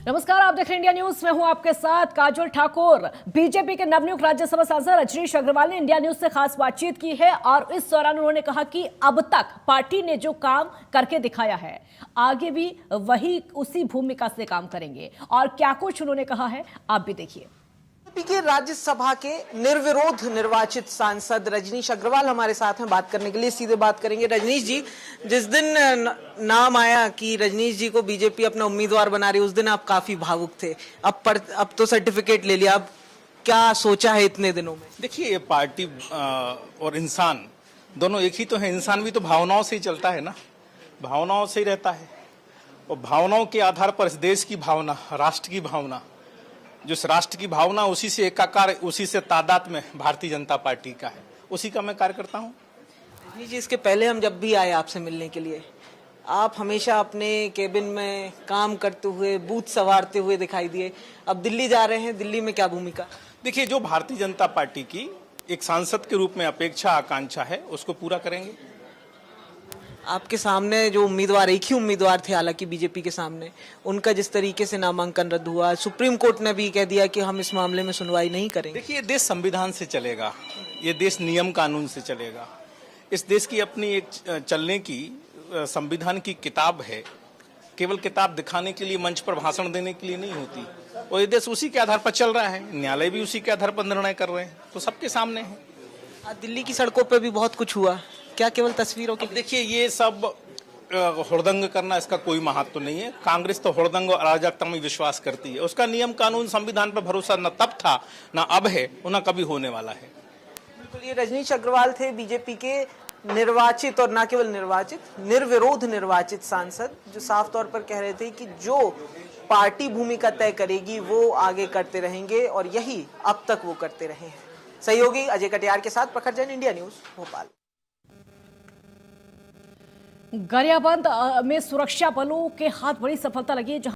नमस्कार, आप देख रहे हैं इंडिया न्यूज। मैं हूं आपके साथ काजोल ठाकुर। बीजेपी के नवनियुक्त राज्यसभा सांसद रजनीश अग्रवाल ने इंडिया न्यूज से खास बातचीत की है और इस दौरान उन्होंने कहा कि अब तक पार्टी ने जो काम करके दिखाया है, आगे भी वही उसी भूमिका से काम करेंगे। और क्या कुछ उन्होंने कहा है, आप भी देखिए। बीजेपी के राज्यसभा के निर्विरोध निर्वाचित सांसद रजनीश अग्रवाल हमारे साथ हैं बात करने के लिए। सीधे बात करेंगे। रजनीश जी, जिस दिन नाम आया कि रजनीश जी को बीजेपी अपना उम्मीदवार बना रही, उस दिन आप काफी भावुक थे। अब तो सर्टिफिकेट ले लिया, अब क्या सोचा है इतने दिनों में? देखिए, ये पार्टी और इंसान दोनों एक ही तो है। इंसान भी तो भावनाओं से ही चलता है ना, भावनाओं से ही रहता है। और भावनाओं के आधार पर इस देश की भावना, राष्ट्र की भावना, जो इस राष्ट्र की भावना, उसी से एकाकार, उसी से तादाद में भारतीय जनता पार्टी का है, उसी का मैं कार्य करता हूँ। जी, इसके पहले हम जब भी आए आपसे मिलने के लिए, आप हमेशा अपने केबिन में काम करते हुए, बूथ संवारते हुए दिखाई दिए। अब दिल्ली जा रहे हैं, दिल्ली में क्या भूमिका? देखिए, जो भारतीय जनता पार्टी की एक सांसद के रूप में अपेक्षा आकांक्षा है, उसको पूरा करेंगे। आपके सामने जो उम्मीदवार, एक ही उम्मीदवार थे हालांकि बीजेपी के सामने, उनका जिस तरीके से नामांकन रद्द हुआ, सुप्रीम कोर्ट ने भी कह दिया कि हम इस मामले में सुनवाई नहीं करेंगे। देखिए, ये देश संविधान से चलेगा, ये देश नियम कानून से चलेगा। इस देश की अपनी एक चलने की संविधान की किताब है। केवल किताब दिखाने के लिए, मंच पर भाषण देने के लिए नहीं होती। और ये देश उसी के आधार पर चल रहा है, न्यायालय भी उसी के आधार पर निर्णय कर रहे हैं, तो सबके सामने है। आज दिल्ली की सड़कों पे भी बहुत कुछ हुआ, क्या केवल तस्वीरों के? देखिए, ये सब हुड़दंग करना, इसका कोई महत्व नहीं है। कांग्रेस तो हुड़दंग और अराजकता में विश्वास करती है। उसका नियम कानून संविधान पर भरोसा न तब था, न अब है, न कभी होने वाला है। बिल्कुल, ये रजनीश अग्रवाल थे, बीजेपी के निर्वाचित और न केवल निर्वाचित, निर्विरोध निर्वाचित सांसद, जो साफ तौर पर कह रहे थे कि जो पार्टी भूमिका तय करेगी वो आगे करते रहेंगे, और यही अब तक वो करते रहे हैं। सहयोगी अजय कटियार के साथ प्रखर जैन, इंडिया न्यूज, भोपाल। गरियाबंद में सुरक्षा बलों के हाथ बड़ी सफलता लगी, जहां